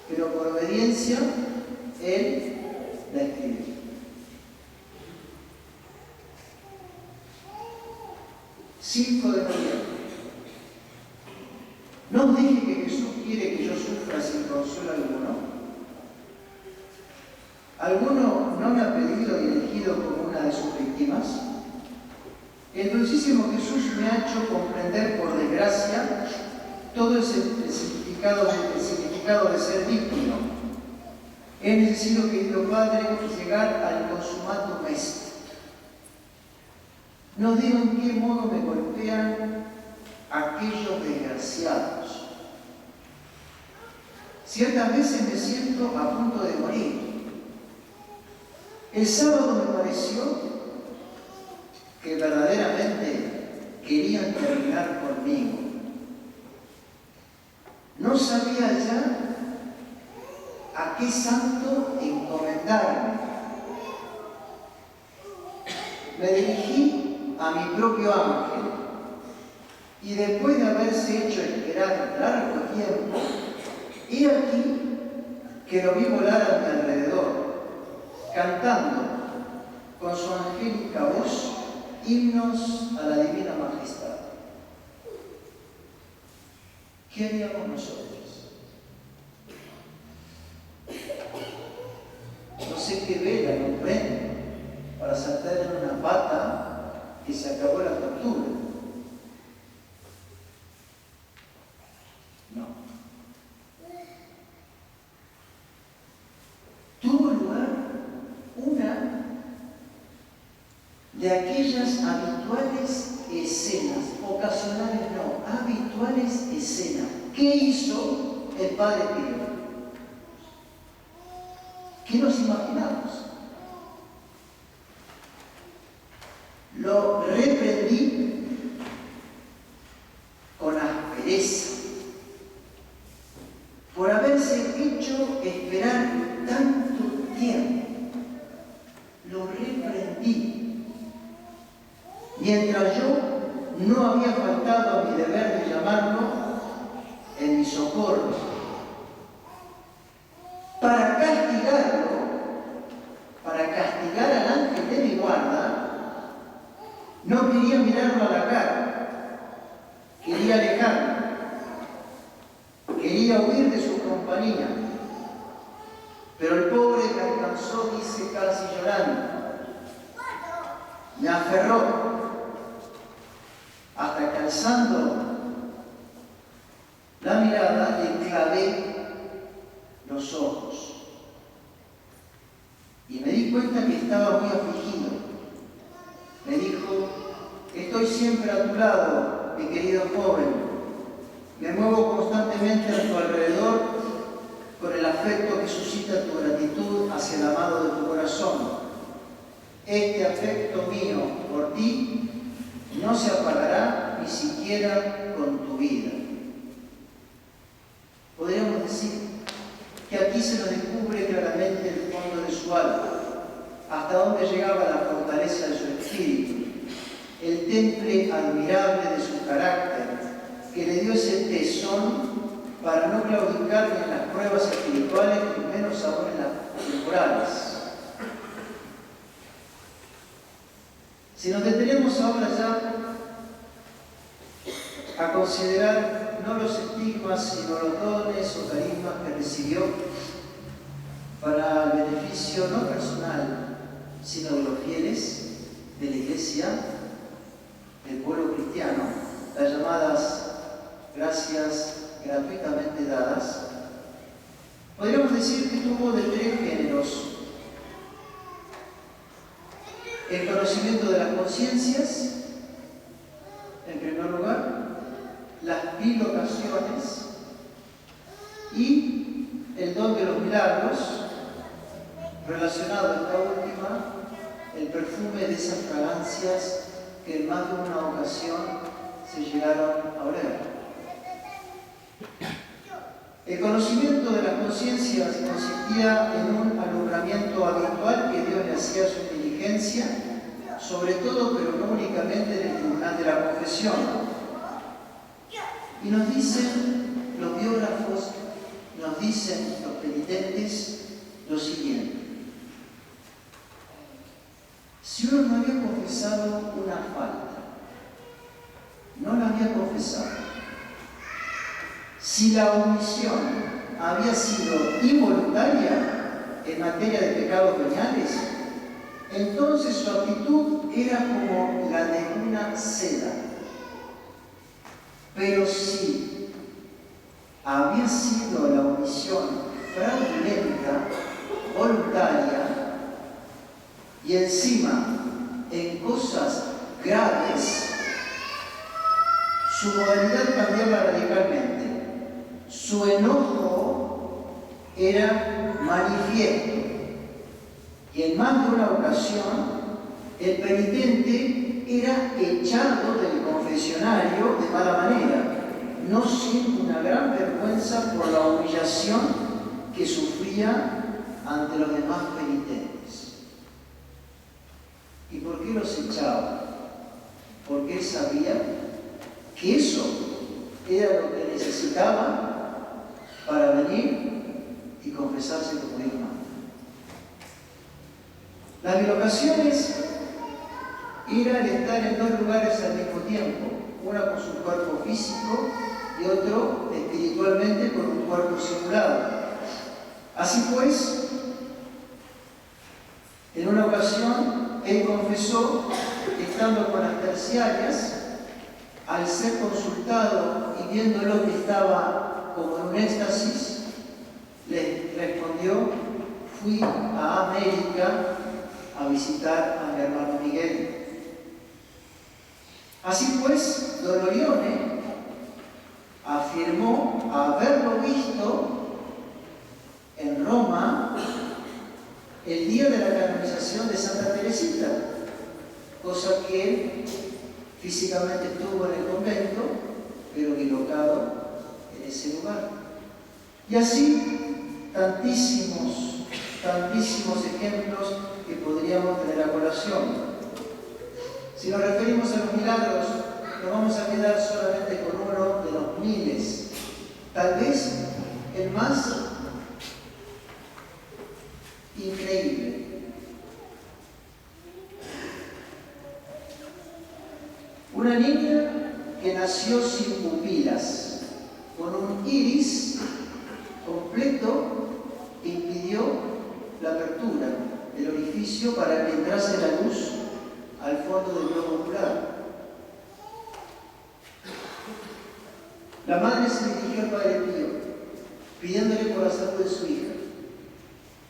Pero por obediencia, él la escribió. "5 de noviembre. No os dije que Jesús quiere que yo sufra sin consuelo alguno. ¿Alguno no me ha pedido y elegido como una de sus víctimas? El dulcísimo Jesús me ha hecho comprender, por desgracia, todo el significado de ser víctima. He necesitado, querido Padre, llegar al consumatum est. No digo en qué modo me golpean aquellos desgraciados. Ciertas veces me siento a punto de morir. El sábado me pareció que verdaderamente querían terminar conmigo. No sabía ya a qué santo encomendarme. Me dirigí a mi propio ángel y después de haberse hecho esperar largo tiempo, he aquí que lo vi volar a mi alrededor, cantando con su angélica voz himnos a la divina majestad. ¿Qué haríamos nosotros? No sé qué vela nos prende para saltar en una pata y se acabó la tortura. No. Tuvo lugar una de aquellas habituales escenas, ocasionales no, habituales escenas. ¿Qué hizo el Padre Pío? ¿Qué nos imaginamos? Lo reprendí con aspereza por haberse hecho esperar tanto tiempo. Lo reprendí. Mientras yo no había faltado a mi deber de llamarlo en mi socorro. Para castigar al ángel de mi guarda, no quería mirarlo a la cara, quería alejarme, quería huir de su compañía. Pero el pobre me alcanzó, dice casi llorando, me aferró, hasta que alzando la mirada le clavé los ojos. Y me di cuenta que estaba muy afligido. Me dijo: estoy siempre a tu lado, mi querido joven. Me muevo constantemente a tu alrededor con el afecto que suscita tu gratitud hacia el amado de tu corazón. Este afecto mío por ti no se apagará ni siquiera con tu vida. Podríamos decir que aquí se nos descubre claramente el fondo de su alma, hasta dónde llegaba la fortaleza de su espíritu, el temple admirable de su carácter, que le dio ese tesón para no claudicar ni en las pruebas espirituales, ni menos aún en las temporales. Si nos detenemos ahora ya a considerar no los estigmas, sino los dones o carismas que recibió para el beneficio no personal, sino de los fieles de la Iglesia, del pueblo cristiano, las llamadas gracias gratuitamente dadas, podríamos decir que tuvo de tres géneros: el conocimiento de las conciencias, en primer lugar, las bilocaciones y el don de los milagros, relacionado a esta última, el perfume de esas fragancias que en más de una ocasión se llegaron a oler. El conocimiento de las conciencias consistía en un alumbramiento habitual que Dios le hacía a su inteligencia, sobre todo, pero no únicamente, en el tribunal de la confesión. Y nos dicen los biógrafos, nos dicen los penitentes lo siguiente: si uno no había confesado una falta, no la había confesado, si la omisión había sido involuntaria en materia de pecados veniales, entonces su actitud era como la de una seda. Pero si había sido la omisión fraudulenta, voluntaria, y encima en cosas graves, su modalidad cambiaba radicalmente. Su enojo era manifiesto, y en más de una ocasión el penitente era echado del confesionario de mala manera, no sin una gran vergüenza por la humillación que sufría ante los demás penitentes. ¿Y por qué los echaba? Porque él sabía que eso era lo que necesitaba para venir y confesarse como Dios manda. Las bilocaciones era el estar en dos lugares al mismo tiempo, una con su cuerpo físico y otro espiritualmente con un cuerpo simulado. Así pues, en una ocasión, él confesó, estando con las terciarias, al ser consultado y viéndolo que estaba como en un éxtasis, le respondió: fui a América a visitar a mi hermano Miguel. Así pues, Don Orione afirmó haberlo visto en Roma el día de la canonización de Santa Teresita, cosa que él físicamente estuvo en el convento, pero bilocado en ese lugar. Y así tantísimos ejemplos que podríamos tener a colación. Si nos referimos a los milagros, nos vamos a quedar solamente con uno de los miles, tal vez el más increíble. Una niña que nació sin pupilas, con un iris completo que impidió la apertura del orificio para que entrase la luz al fondo del globo ocular. La madre se dirigió al Padre Pío, pidiéndole por la salud de su hija.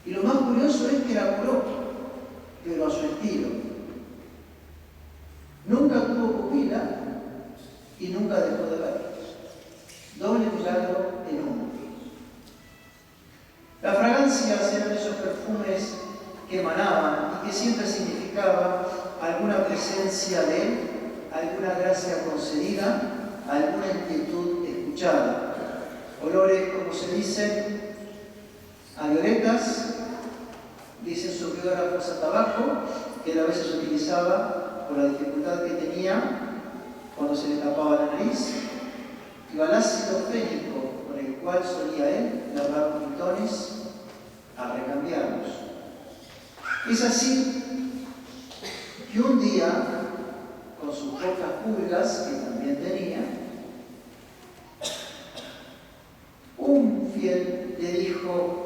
Y lo más curioso es que la curó, pero a su estilo. Nunca tuvo pupila y nunca dejó de ver. Doble milagro en uno. La fragancia eran esos perfumes que emanaban y que siempre significaba alguna presencia de Él, alguna gracia concedida, alguna inquietud escuchada. Olores, como se dice, a violetas, dicen sus biógrafos, a tabaco, que él a veces utilizaba por la dificultad que tenía cuando se le tapaba la nariz, y al ácido fénico, con el cual solía él lavar montones a recambiarlos. Es así que un día, con sus pocas pulgas que también tenía, un fiel le dijo,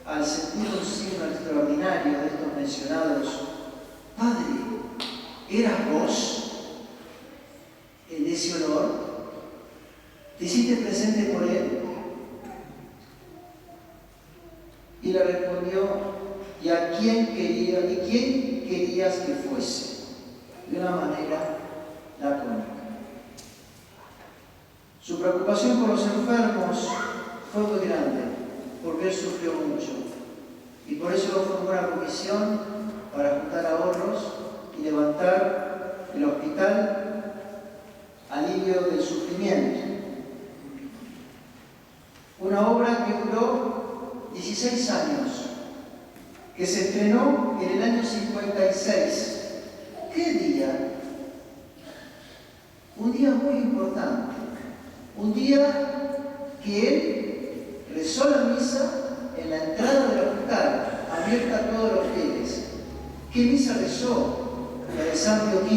al sentir un signo extraordinario de estos mencionados: Padre, ¿eras vos el de ese olor? ¿Te hiciste presente por él? Y le respondió: ¿y a quién querías que fuese? De una manera lacónica. Su preocupación por los enfermos fue muy grande, porque él sufrió mucho. Y por eso formó una comisión para juntar ahorros y levantar el hospital Alivio del Sufrimiento. Una obra que duró 16 años, que se estrenó en el año 56. ¿Qué día? Un día muy importante. Un día que él rezó la misa en la entrada del hospital, abierta a todos los fieles. ¿Qué misa rezó? La de San Pío V.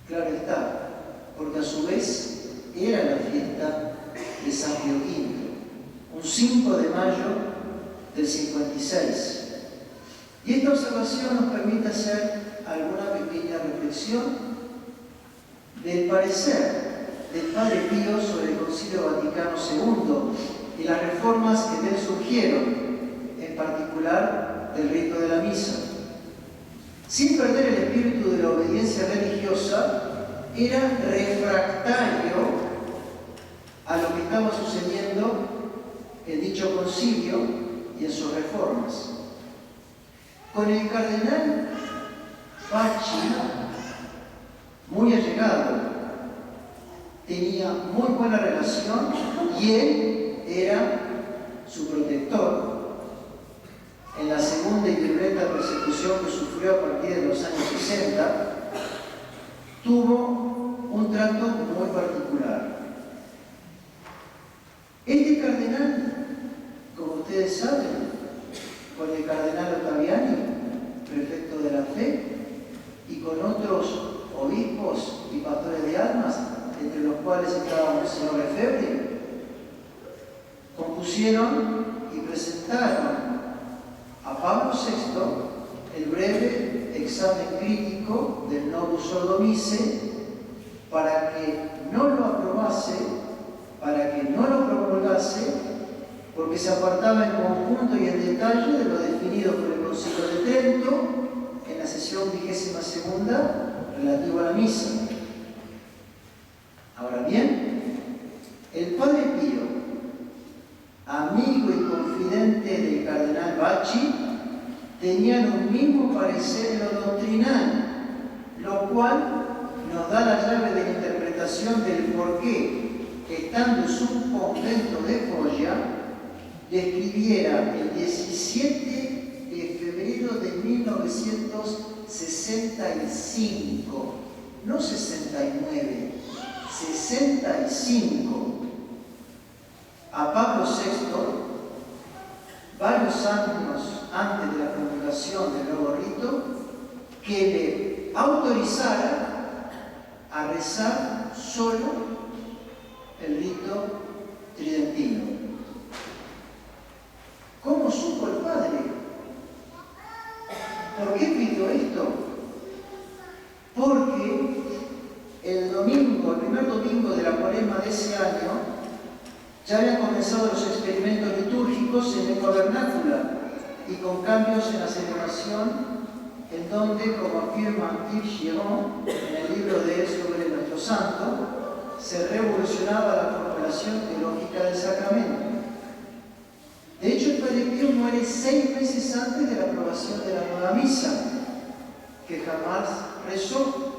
Claro está, porque a su vez era la fiesta de San Pío V, un 5 de mayo del 56. Y esta observación nos permite hacer alguna pequeña reflexión del parecer del Padre Pío sobre el Concilio Vaticano II y las reformas que de él surgieron, en particular del rito de la misa. Sin perder el espíritu de la obediencia religiosa, era refractario a lo que estaba sucediendo sus reformas. Con el cardenal Bacci, muy allegado, tenía muy buena relación y él era su protector en la segunda y violenta persecución que sufrió a partir de los años 60. Tuvo un trato muy particular. Este cardenal, como ustedes saben, con el cardenal Ottaviani, prefecto de la fe, y con otros obispos y pastores de almas, entre los cuales estaba Monseñor Lefebvre, compusieron y presentaron a Pablo VI el breve examen crítico del Novus Ordo Missae para que no lo aprobase, para que no lo promulgase, porque se apartaba en conjunto y en detalle de lo definido por el Concilio de Trento en la sesión 22ª relativa a la misa. Ahora bien, el Padre Pío, amigo y confidente del cardenal Bacci, tenían un mismo parecer en lo doctrinal, lo cual nos da la llave de la interpretación del porqué, estando en su convento de Foggia, le escribiera el 17 de febrero de 1965, no 69, 65, a Pablo VI, varios años antes de la promulgación del nuevo rito, que le autorizara a rezar solo el rito tridentino. ¿Cómo supo el Padre? ¿Por qué pidió esto? Porque el primer domingo de la cuaresma de ese año, ya habían comenzado los experimentos litúrgicos en lengua vernácula y con cambios en la celebración, en donde, como afirma Yves Giron en el libro de él sobre nuestro santo, se revolucionaba la formulación teológica del sacramento. De hecho, el Padre Pío muere 6 meses antes de la aprobación de la nueva misa, que jamás rezó,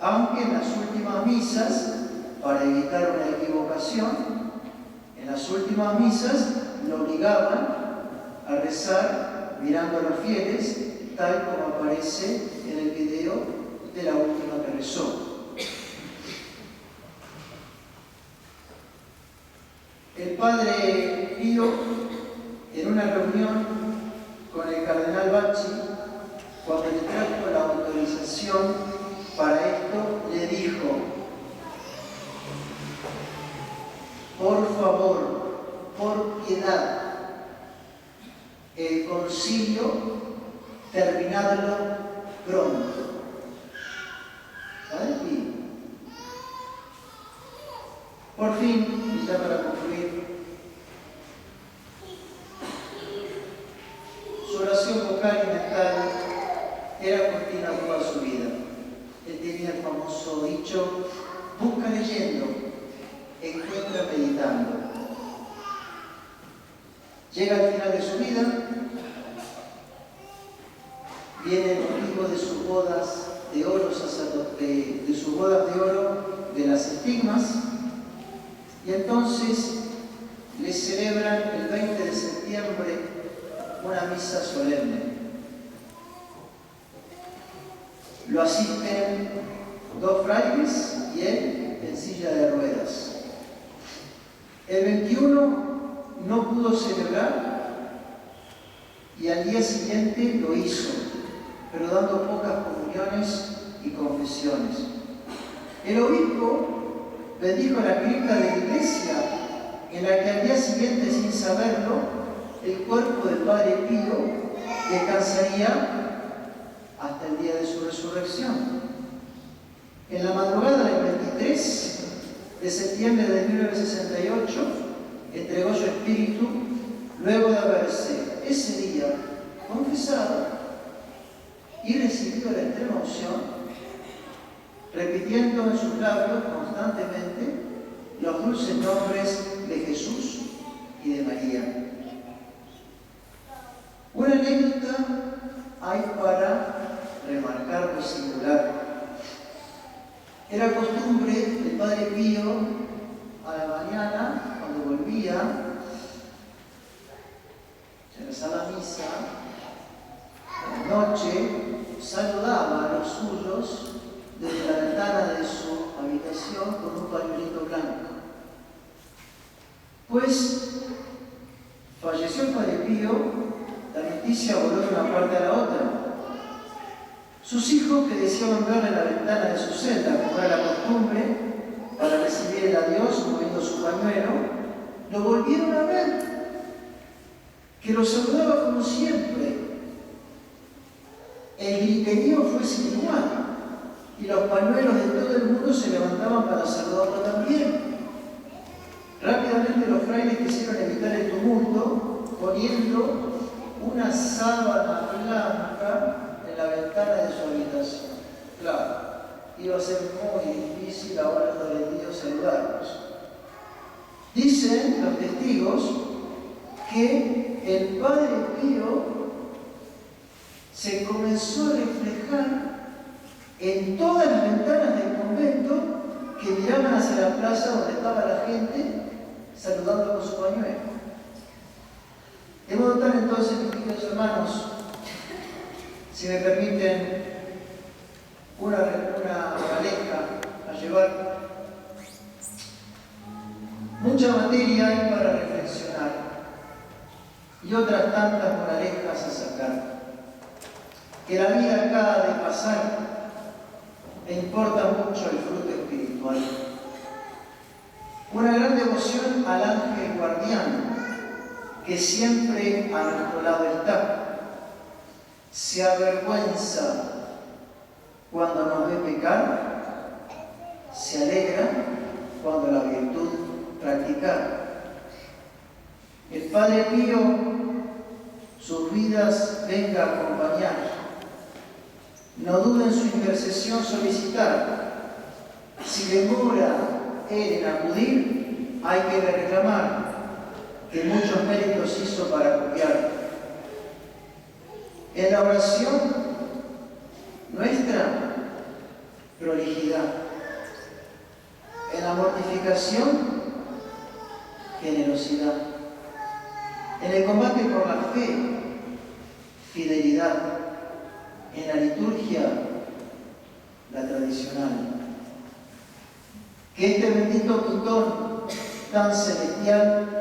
aunque en las últimas misas, para evitar una equivocación, en las últimas misas lo obligaban a rezar mirando a los fieles, tal como aparece en el video de la última que rezó. El Padre Pío, en una reunión con el cardenal Bacci, cuando le trajo la autorización para esto, le dijo: por favor, por piedad, el concilio terminadlo pronto. Padre Pío. Por fin, y ya para concluir, su oración vocal y mental era continua toda su vida. Él tenía el famoso dicho: busca leyendo, encuentra meditando. Llega al final de su vida, viene el motivo de sus bodas de oro, de sus bodas de oro de las estigmas, y entonces le celebran el 20 de septiembre una misa solemne. Lo asisten 2 frailes y él en silla de ruedas. El 21 no pudo celebrar y al día siguiente lo hizo, pero dando pocas comuniones y confesiones. El obispo bendijo la cripta de la iglesia, en la que al día siguiente, sin saberlo, el cuerpo del Padre Pío descansaría hasta el día de su resurrección. En la madrugada del 23 de septiembre de 1968, entregó su espíritu luego de haberse ese día confesado y recibido la extrema unción, repitiendo en sus labios constantemente los dulces nombres de Jesús y de María. anécdota hay para remarcar lo singular. Era costumbre del Padre Pío a la mañana, cuando volvía, se rezaba la misa, a la noche saludaba a los suyos desde la ventana de su habitación con un pañuelito blanco. Pues falleció el Padre Pío, la noticia voló de una parte a la otra. Sus hijos, que deseaban verle en la ventana de su celda, como era la costumbre, para recibir el adiós moviendo su pañuelo, lo volvieron a ver, que lo saludaba como siempre. El griterío fue sin igual, y los pañuelos de todo el mundo se levantaban para saludarlo también. Rápidamente los frailes quisieron evitar el tumulto, poniendo una sábana blanca en la ventana de su habitación. Claro, iba a ser muy difícil ahora del día saludarlos. Dicen los testigos que el Padre Pío se comenzó a reflejar en todas las ventanas del convento que miraban hacia la plaza donde estaba la gente saludando con su pañuelo. Debo notar entonces, mis queridos hermanos, si me permiten, una moraleja a llevar. Mucha materia hay para reflexionar y otras tantas moralejas a sacar. Que la vida acaba de pasar e importa mucho el fruto espiritual. Una gran devoción al ángel guardián, que siempre a nuestro lado está. Se avergüenza cuando nos ve pecar, se alegra cuando la virtud practicar. El Padre Pío, sus vidas venga a acompañar. No dude en su intercesión solicitar. Si demora él en acudir, hay que reclamar que muchos méritos hizo para copiar. En la oración nuestra, prolijidad. En la mortificación, generosidad. En el combate por la fe, fidelidad. En la liturgia, la tradicional. Que este bendito tutón tan celestial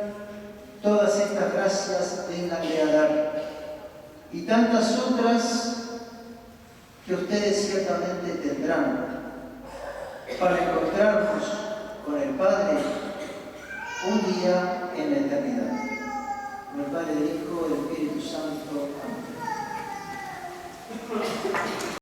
todas estas gracias venganle a dar, y tantas otras que ustedes ciertamente tendrán para encontrarnos con el Padre un día en la eternidad. Con el Padre, del Hijo y del Espíritu Santo. Amén.